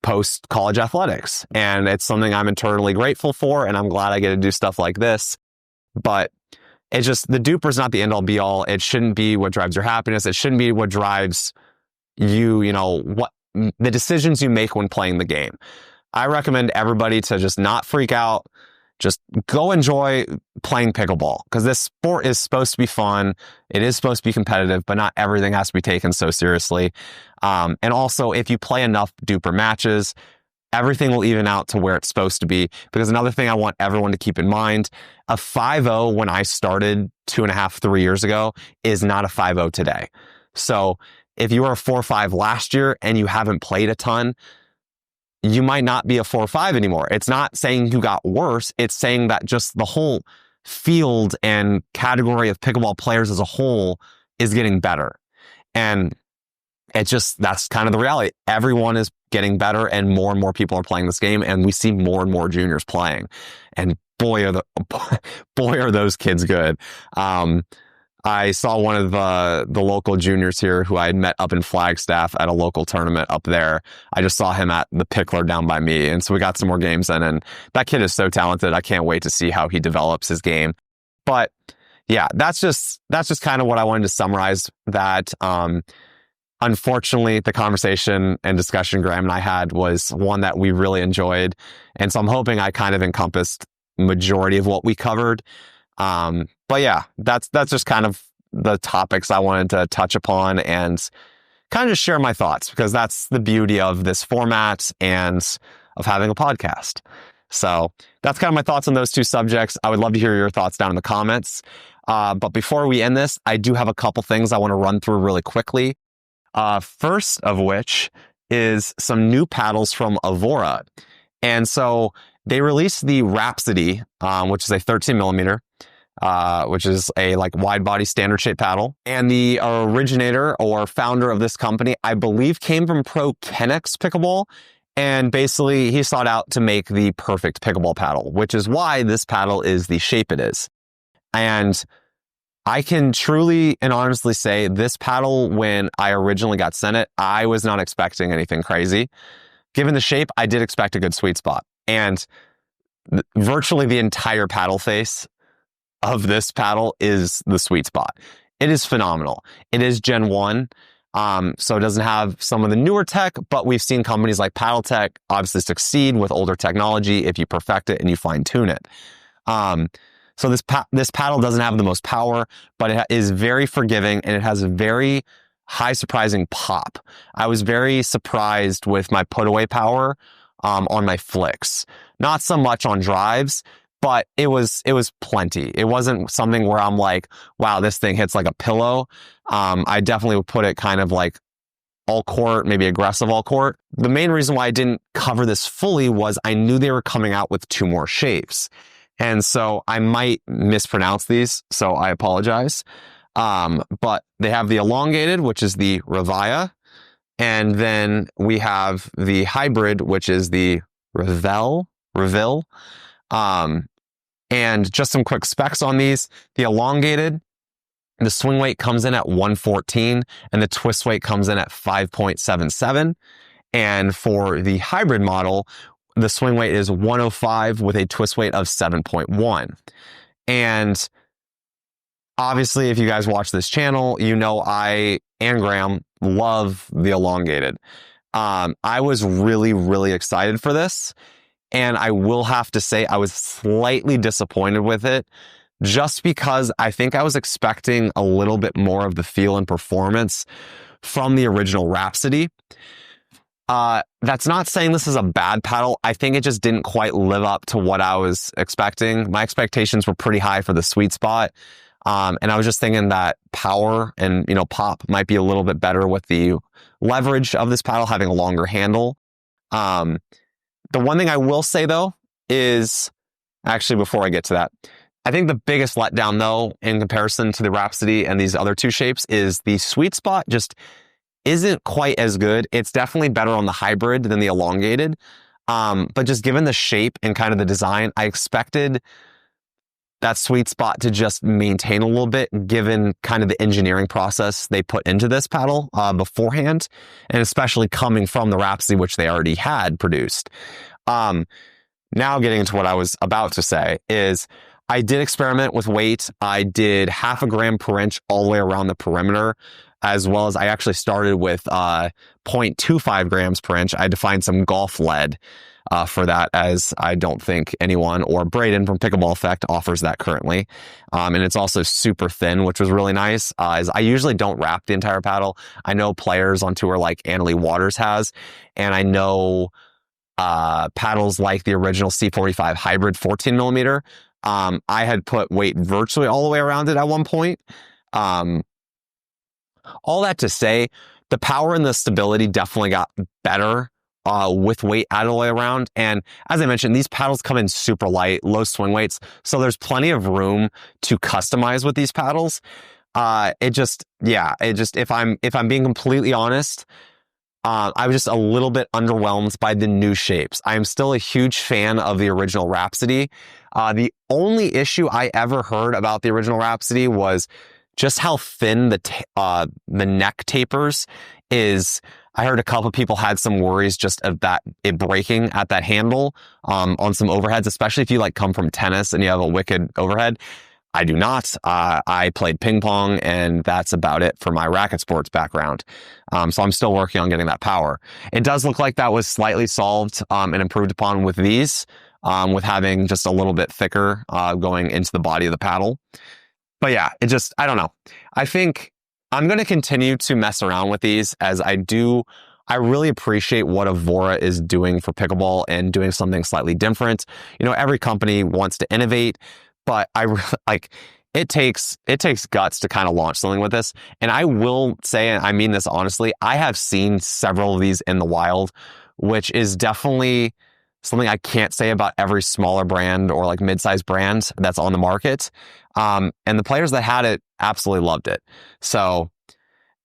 post-college athletics, and it's something I'm eternally grateful for, and I'm glad I get to do stuff like this. But it's just, the DUPR is not the end all be all. It shouldn't be what drives your happiness. It shouldn't be what drives you, what the decisions you make when playing the game. I recommend everybody to just not freak out. Just go enjoy playing pickleball, because this sport is supposed to be fun. It is supposed to be competitive, but not everything has to be taken so seriously. And also, if you play enough DUPR matches, everything will even out to where it's supposed to be. Because another thing I want everyone to keep in mind, a 5.0 when I started 2.5, 3 years ago is not a 5.0 today. So if you were a 4.5 last year and you haven't played a ton, you might not be a 4.5 anymore. It's not saying you got worse. It's saying that just the whole field and category of pickleball players as a whole is getting better. And that's kind of the reality. Everyone is getting better, and more people are playing this game, and we see more and more juniors playing. And boy are those kids good. I saw one of the local juniors here who I had met up in Flagstaff at a local tournament up there. I just saw him at the Pickler down by me, and so we got some more games in, and that kid is so talented. I can't wait to see how he develops his game. But yeah, that's just kind of what I wanted to summarize. That unfortunately, the conversation and discussion Graham and I had was one that we really enjoyed, and so I'm hoping I kind of encompassed majority of what we covered. But yeah, that's just kind of the topics I wanted to touch upon and kind of just share my thoughts, because that's the beauty of this format and of having a podcast. So that's kind of my thoughts on those two subjects. I would love to hear your thoughts down in the comments. But before we end this, I do have a couple things I want to run through really quickly. First of which is some new paddles from Avoura. And so they released the Rhapsody, which is a 13 millimeter, which is a wide body standard shape paddle. And the originator or founder of this company, I believe, came from Pro Kennex Pickleball. And basically he sought out to make the perfect pickleball paddle, which is why this paddle is the shape it is. And I can truly and honestly say this paddle, when I originally got sent it, I was not expecting anything crazy. Given the shape, I did expect a good sweet spot. And virtually the entire paddle face of this paddle is the sweet spot. It is phenomenal. It is Gen 1, so it doesn't have some of the newer tech, but we've seen companies like Paddle Tech obviously succeed with older technology if you perfect it and you fine tune it. So this paddle doesn't have the most power, but it is very forgiving, and it has a very high surprising pop. I was very surprised with my put away power on my flicks. Not so much on drives, but it was plenty. It wasn't something where I'm like, wow, this thing hits like a pillow. I definitely would put it kind of like all court, maybe aggressive all court. The main reason why I didn't cover this fully was I knew they were coming out with 2 more shapes. And so I might mispronounce these, so I apologize. But they have the elongated, which is the Revia. And then we have the hybrid, which is the Reville. And just some quick specs on these. The elongated, the swing weight comes in at 114 and the twist weight comes in at 5.77. And for the hybrid model, the swing weight is 105 with a twist weight of 7.1. And obviously, if you guys watch this channel, you know I and Graham love the elongated. I was really, really excited for this. And I will have to say I was slightly disappointed with it, just because I think I was expecting a little bit more of the feel and performance from the original Rhapsody. That's not saying this is a bad paddle. I think it just didn't quite live up to what I was expecting. My expectations were pretty high for the sweet spot. And I was just thinking that power and, pop might be a little bit better with the leverage of this paddle having a longer handle. The one thing I will say though is, actually before I get to that, I think the biggest letdown though in comparison to the Rhapsody and these other two shapes is the sweet spot just isn't quite as good. It's definitely better on the hybrid than the elongated. But just given the shape and kind of the design, I expected that sweet spot to just maintain a little bit given kind of the engineering process they put into this paddle beforehand, and especially coming from the Rhapsody, which they already had produced. Now getting into what I was about to say is I did experiment with weight. I did 0.5 gram per inch all the way around the perimeter, as well as I actually started with 0.25 grams per inch. I had to find some golf lead for that, as I don't think anyone, or Braden from Pickleball Effect, offers that currently. And it's also super thin, which was really nice. As I usually don't wrap the entire paddle. I know players on tour like Annalie Waters has, and I know paddles like the original C45 Hybrid 14 millimeter. I had put weight virtually all the way around it at one point. All that to say, the power and the stability definitely got better with weight out of the way around. And as I mentioned, these paddles come in super light, low swing weights. So there's plenty of room to customize with these paddles. If I'm being completely honest, I was just a little bit underwhelmed by the new shapes. I am still a huge fan of the original Rhapsody. The only issue I ever heard about the original Rhapsody was just how thin the neck tapers is. I heard a couple of people had some worries just of that it breaking at that handle on some overheads, especially if you come from tennis and you have a wicked overhead. I do not. I played ping pong, and that's about it for my racket sports background. So I'm still working on getting that power. It does look like that was slightly solved and improved upon with these, with having just a little bit thicker going into the body of the paddle. But yeah, I don't know. I think I'm going to continue to mess around with these, as I really appreciate what Avoura is doing for pickleball and doing something slightly different. Every company wants to innovate, but it takes guts to kind of launch something with this. And I will say, and I mean this honestly, I have seen several of these in the wild, which is definitely something I can't say about every smaller brand or mid-sized brand that's on the market. And the players that had it absolutely loved it. So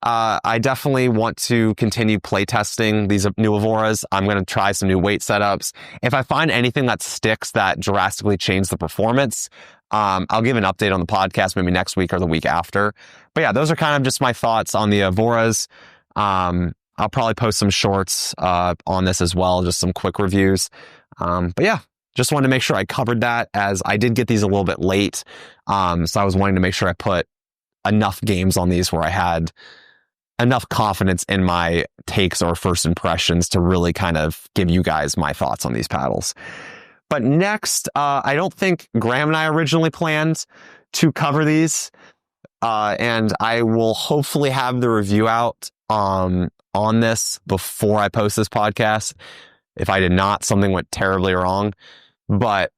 I definitely want to continue playtesting these new Avouras. I'm going to try some new weight setups. If I find anything that sticks that drastically changes the performance, I'll give an update on the podcast maybe next week or the week after. But yeah, those are kind of just my thoughts on the Avouras. I'll probably post some shorts on this as well, just some quick reviews. But yeah, just wanted to make sure I covered that, as I did get these a little bit late. So I was wanting to make sure I put enough games on these where I had enough confidence in my takes or first impressions to really kind of give you guys my thoughts on these paddles. But next, I don't think Graham and I originally planned to cover these. And I will hopefully have the review out on this before I post this podcast. If I did not, something went terribly wrong. But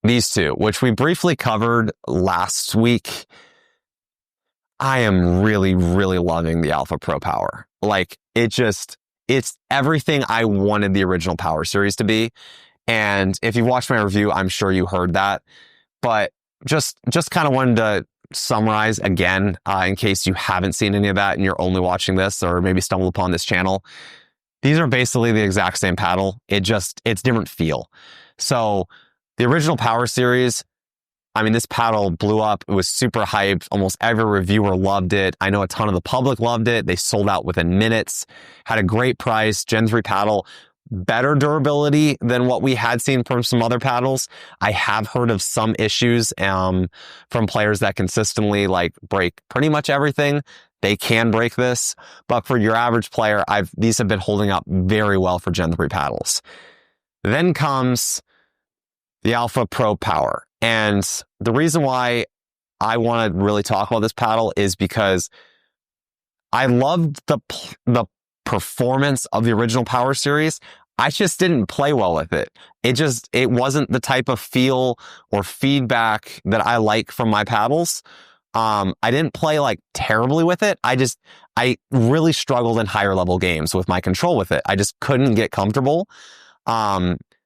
these two, which we briefly covered last week, I am really, really loving the Alpha Pro Power. It's everything I wanted the original Power series to be. And if you watched my review, I'm sure you heard that. But just kind of wanted to summarize again, in case you haven't seen any of that and you're only watching this or maybe stumbled upon this channel. These are basically the exact same paddle. It's different feel. So the original Power series, this paddle blew up. It was super hyped. Almost every reviewer loved it. I know a ton of the public loved it. They sold out within minutes. Had a great price. Gen 3 paddle. Better durability than what we had seen from some other paddles. I have heard of some issues from players that consistently break pretty much everything. They can break this. But for your average player, these have been holding up very well for Gen 3 paddles. Then comes the Alpha Pro Power. And the reason why I want to really talk about this paddle is because I loved the performance of the original Power Series. I just didn't play well with it. It wasn't the type of feel or feedback that I like from my paddles. I didn't play like terribly with it. I really struggled in higher level games with my control with it. I just couldn't get comfortable,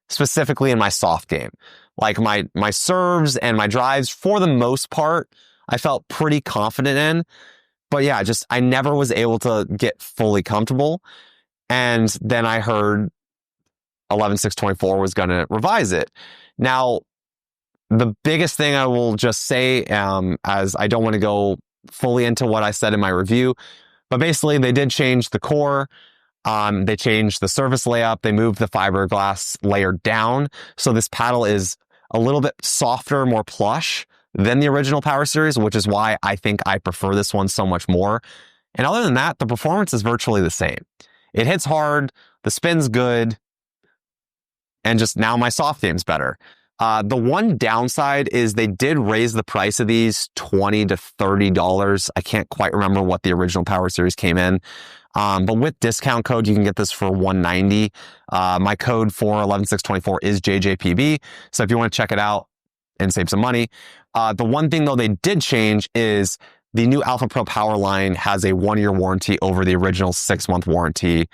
specifically in my soft game. Like my serves and my drives, for the most part, I felt pretty confident in. But yeah, I never was able to get fully comfortable. And then I heard 11Six24 was going to revise it. Now, the biggest thing I will just say, as I don't want to go fully into what I said in my review, but basically they did change the core. They changed the surface layup. They moved the fiberglass layer down. So this paddle is a little bit softer, more plush than the original Power Series, which is why I think I prefer this one so much more. And other than that, the performance is virtually the same. It hits hard, the spin's good, and just now my soft game's better. The one downside is they did raise the price of these $20 to $30. I can't quite remember what the original Power Series came in. But with discount code, you can get this for $190. My code for 11Six24 is JJPB. So if you want to check it out and save some money. The one thing though they did change is the new Alpha Pro Power line has a 1-year warranty over the original 6-month warranty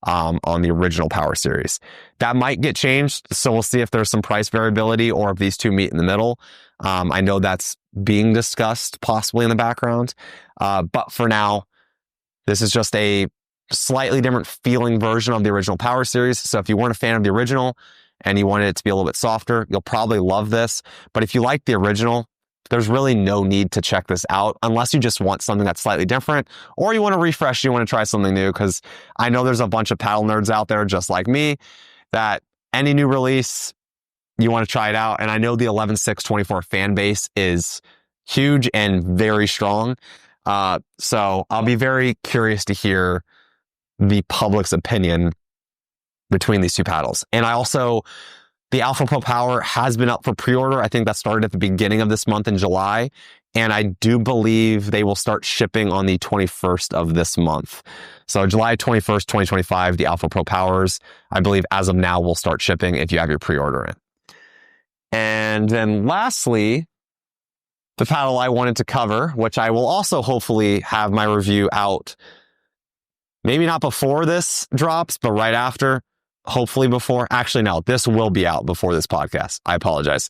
on the original Power Series. That might get changed, so we'll see if there's some price variability or if these two meet in the middle. I know that's being discussed possibly in the background, but for now, this is just a slightly different feeling version of the original Power Series. So if you weren't a fan of the original and you wanted it to be a little bit softer, you'll probably love this. But if you like the original, there's really no need to check this out unless you just want something that's slightly different or you want to refresh, you want to try something new, because I know there's a bunch of paddle nerds out there just like me that any new release, you want to try it out. And I know the 11Six24 fan base is huge and very strong. So I'll be very curious to hear the public's opinion between these two paddles. And the Alpha Pro Power has been up for pre-order. I think that started at the beginning of this month in July. And I do believe they will start shipping on the 21st of this month. So July 21st, 2025, the Alpha Pro Powers, I believe as of now, will start shipping if you have your pre-order in. And then lastly, the paddle I wanted to cover, which I will also hopefully have my review out, maybe not before this drops, but right after. Hopefully before. Actually, no, this will be out before this podcast. I apologize.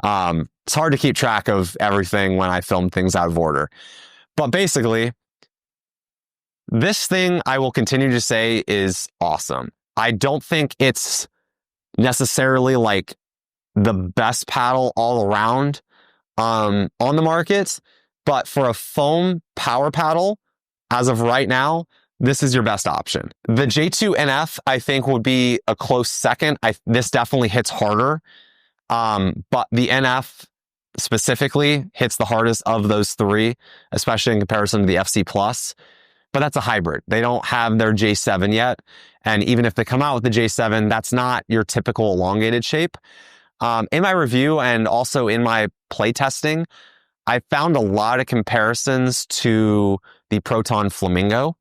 It's hard to keep track of everything when I film things out of order. But basically, this thing I will continue to say is awesome. I don't think it's necessarily like the best paddle all around on the market, but for a foam power paddle, as of right now, this is your best option. The J2 NF, I think, would be a close second. This definitely hits harder, but the NF specifically hits the hardest of those three, especially in comparison to the FC Plus. But that's a hybrid. They don't have their J7 yet, and even if they come out with the J7, that's not your typical elongated shape. In my review and also in my play testing, I found a lot of comparisons to the Proton Flamingo.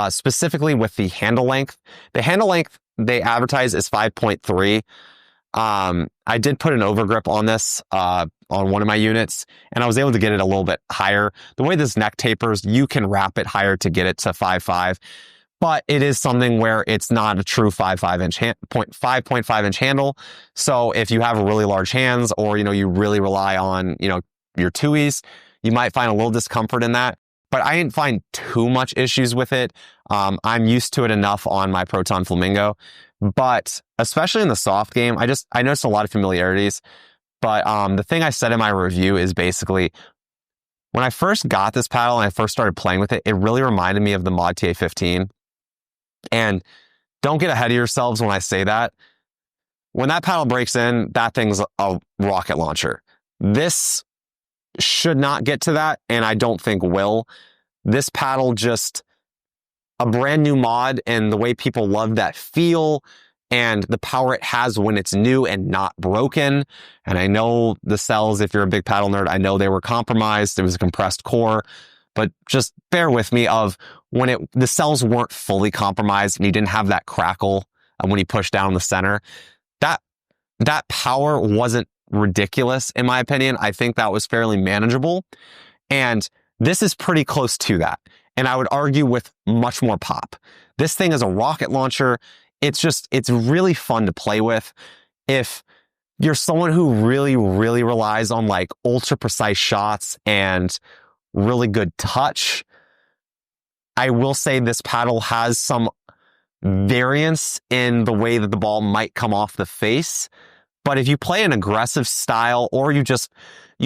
Specifically with the handle length. The handle length they advertise is 5.3. I did put an overgrip on this on one of my units, and I was able to get it a little bit higher. The way this neck tapers, you can wrap it higher to get it to 5.5, but it is something where it's not a true 5.5 inch handle. So if you have really large hands, or you really rely on your tuies, you might find a little discomfort in that. But I didn't find too much issues with it. I'm used to it enough on my Proton Flamingo. But especially in the soft game, I noticed a lot of familiarities. But the thing I said in my review is basically, when I first got this paddle and I first started playing with it, it really reminded me of the Mod TA15. And don't get ahead of yourselves when I say that. When that paddle breaks in, that thing's a rocket launcher. This should not get to that, and I don't think will. This paddle, just a brand new mod, and the way people love that feel and the power it has when it's new and not broken. And I know the cells, if you're a big paddle nerd, I know they were compromised. It was a compressed core. but just bear with me of when the cells weren't fully compromised and you didn't have that crackle when you push down the center. That power wasn't ridiculous, in my opinion. I think that was fairly manageable. And this is pretty close to that. And I would argue with much more pop. This thing is a rocket launcher. It's really fun to play with. If you're someone who really, really relies on like ultra precise shots and really good touch, I will say this paddle has some variance in the way that the ball might come off the face. But if you play an aggressive style, or you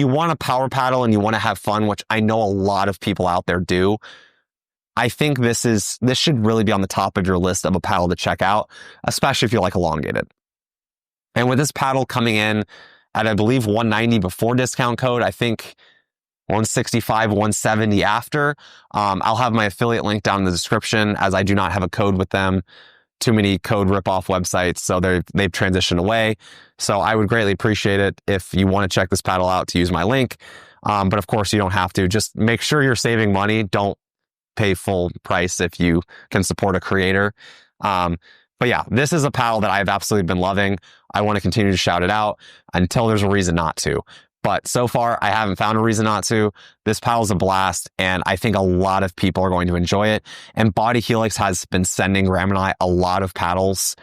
want a power paddle and you want to have fun, which I know a lot of people out there do, I think this should really be on the top of your list of a paddle to check out, especially if you like elongated. And with this paddle coming in at, I believe, $190 before discount code, I think $165, $170 after. I'll have my affiliate link down in the description, as I do not have a code with them. Too many code ripoff websites, so they've transitioned away. So I would greatly appreciate it if you want to check this paddle out to use my link. But of course, you don't have to. Just make sure you're saving money. Don't pay full price if you can support a creator. But yeah, this is a paddle that I've absolutely been loving. I want to continue to shout it out until there's a reason not to. But so far, I haven't found a reason not to. This paddle's a blast, and I think a lot of people are going to enjoy it. And Body Helix has been sending Ram and I a lot of paddles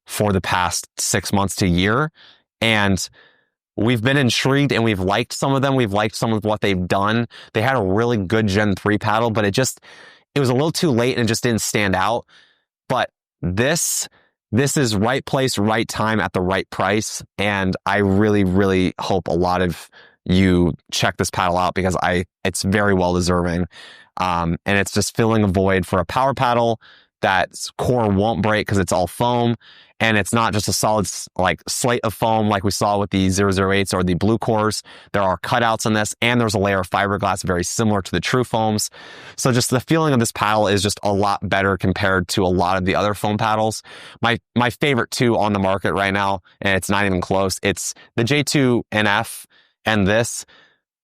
for the past 6 months to a year. And we've been intrigued, and we've liked some of them. We've liked some of what they've done. They had a really good Gen 3 paddle, but it was a little too late and it just didn't stand out. But this is right place, right time at the right price. And I really, really hope a lot of you check this paddle out, because it's very well deserving. And it's just filling a void for a power paddle that's core won't break because it's all foam. And it's not just a solid like slate of foam like we saw with the 008s or the blue cores. There are cutouts in this, and there's a layer of fiberglass very similar to the true foams. So just the feeling of this paddle is just a lot better compared to a lot of the other foam paddles. My favorite two on the market right now, and it's not even close, it's the J2 NF and this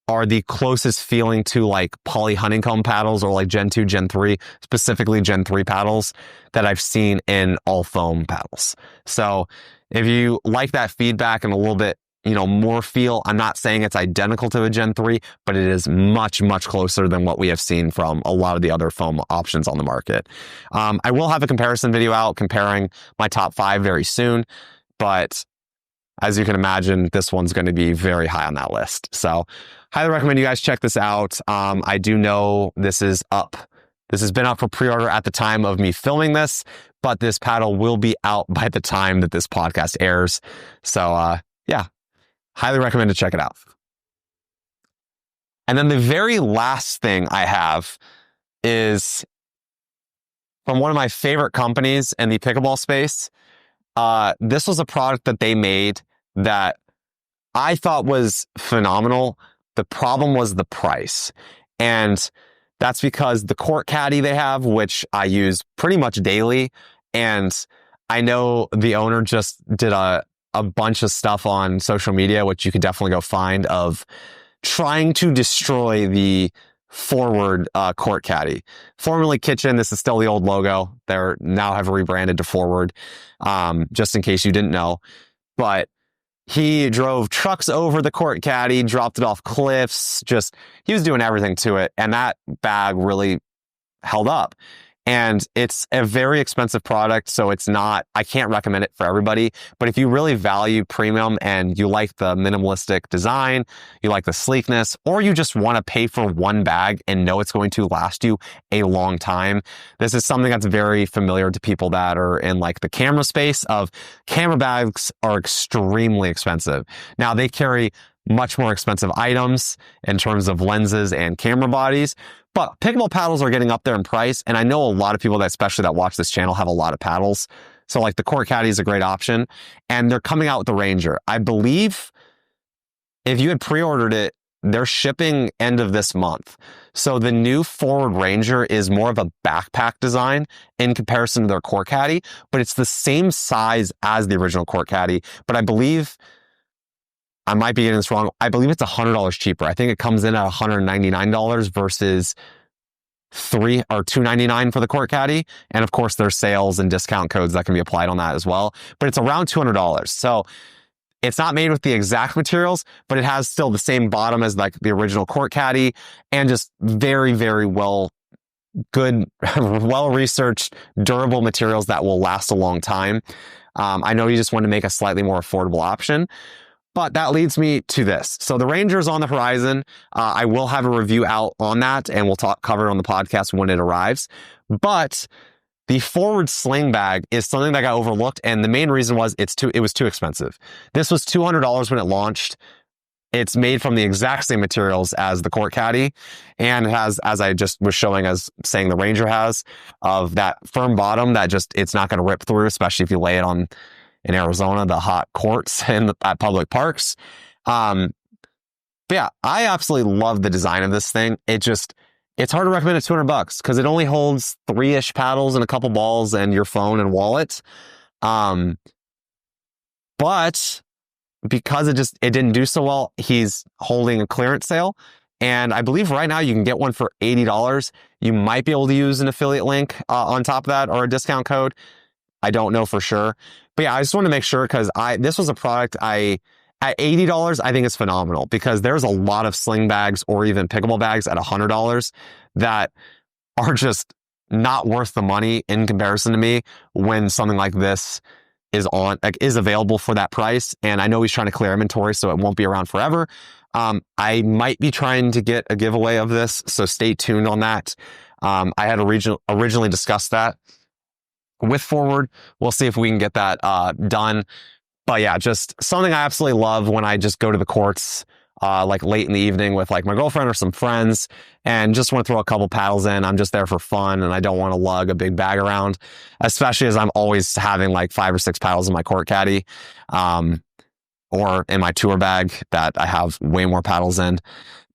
are the closest feeling to like poly honeycomb paddles, or like Gen 2, Gen 3, specifically Gen 3 paddles that I've seen in all foam paddles. So if you like that feedback and a little bit, more feel, I'm not saying it's identical to a Gen 3, but it is much, much closer than what we have seen from a lot of the other foam options on the market. I will have a comparison video out comparing my top 5 very soon, but as you can imagine, this one's going to be very high on that list. So highly recommend you guys check this out. I do know this is up. This has been up for pre-order at the time of me filming this, but this paddle will be out by the time that this podcast airs. So yeah, highly recommend to check it out. And then the very last thing I have is from one of my favorite companies in the pickleball space. This was a product that they made that I thought was phenomenal. The problem was the price. And that's because the court caddy they have, which I use pretty much daily. And I know the owner just did a bunch of stuff on social media, which you could definitely go find, of trying to destroy the FORWRD court caddy. Formerly Kitchen, this is still the old logo. They're now have rebranded to FORWRD, just in case you didn't know. But he drove trucks over the court caddy, dropped it off cliffs, he was doing everything to it. And that bag really held up. And it's a very expensive product, so I can't recommend it for everybody. But if you really value premium and you like the minimalistic design, you like the sleekness, or you just want to pay for one bag and know it's going to last you a long time, this is something that's very familiar to people that are in like the camera space. Of camera bags are extremely expensive. Now they carry much more expensive items in terms of lenses and camera bodies. But pickleball paddles are getting up there in price. And I know a lot of people especially that watch this channel have a lot of paddles. So like the court caddy is a great option. And they're coming out with the Ranger. I believe if you had pre-ordered it, they're shipping end of this month. So the new FORWRD Ranger is more of a backpack design in comparison to their court caddy, but it's the same size as the original court caddy. But I believe, I might be getting this wrong, I believe it's $100 cheaper. I think it comes in at $199 versus $299 for the Court Caddy. And of course, there's sales and discount codes that can be applied on that as well. But it's around $200. So it's not made with the exact materials, but it has still the same bottom as like the original Court Caddy, and just very, very good, well-researched, durable materials that will last a long time. I know you just want to make a slightly more affordable option, but that leads me to this. So the Ranger is on the horizon. I will have a review out on that, and we'll cover it on the podcast when it arrives. But the FORWRD sling bag is something that got overlooked, and the main reason was it was too expensive. This was $200 when it launched. It's made from the exact same materials as the Court Caddy, and it has, as I just was saying the Ranger has, of that firm bottom that it's not going to rip through, especially if you lay it on in Arizona, the hot courts at public parks. But yeah, I absolutely love the design of this thing. It's hard to recommend at $200 because it only holds 3-ish paddles and a couple balls and your phone and wallet. But because it didn't do so well, he's holding a clearance sale. And I believe right now you can get one for $80. You might be able to use an affiliate link on top of that, or a discount code. I don't know for sure. But yeah, I just want to make sure, because this was a product at $80, I think it's phenomenal, because there's a lot of sling bags or even pickleball bags at $100 that are just not worth the money in comparison to me, when something like this is available for that price. And I know he's trying to clear inventory, so it won't be around forever. I might be trying to get a giveaway of this, so stay tuned on that. I had originally discussed that with FORWRD. We'll see if we can get that done. But yeah, just something I absolutely love when I just go to the courts like late in the evening with like my girlfriend or some friends, and just want to throw a couple paddles in. I'm just there for fun, and I don't want to lug a big bag around, especially as I'm always having like 5 or 6 paddles in my Court Caddy, or in my tour bag that I have way more paddles in.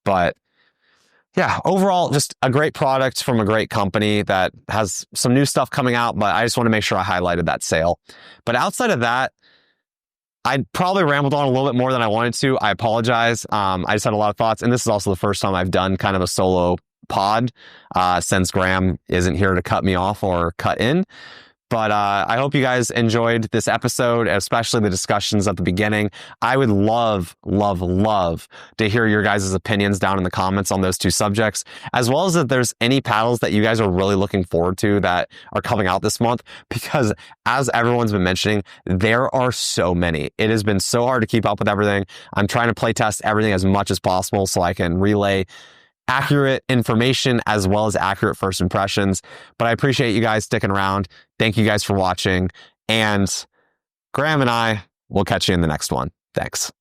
But yeah, overall, just a great product from a great company that has some new stuff coming out, but I just want to make sure I highlighted that sale. But outside of that, I probably rambled on a little bit more than I wanted to. I apologize. I just had a lot of thoughts, and this is also the first time I've done kind of a solo pod since Graham isn't here to cut me off or cut in. But I hope you guys enjoyed this episode, especially the discussions at the beginning. I would love to hear your guys' opinions down in the comments on those two subjects, as well as if there's any paddles that you guys are really looking forward to that are coming out this month, because as everyone's been mentioning, there are so many. It has been so hard to keep up with everything. I'm trying to play test everything as much as possible so I can relay accurate information as well as accurate first impressions. But I appreciate you guys sticking around. Thank you guys for watching. And Graham and I will catch you in the next one. Thanks.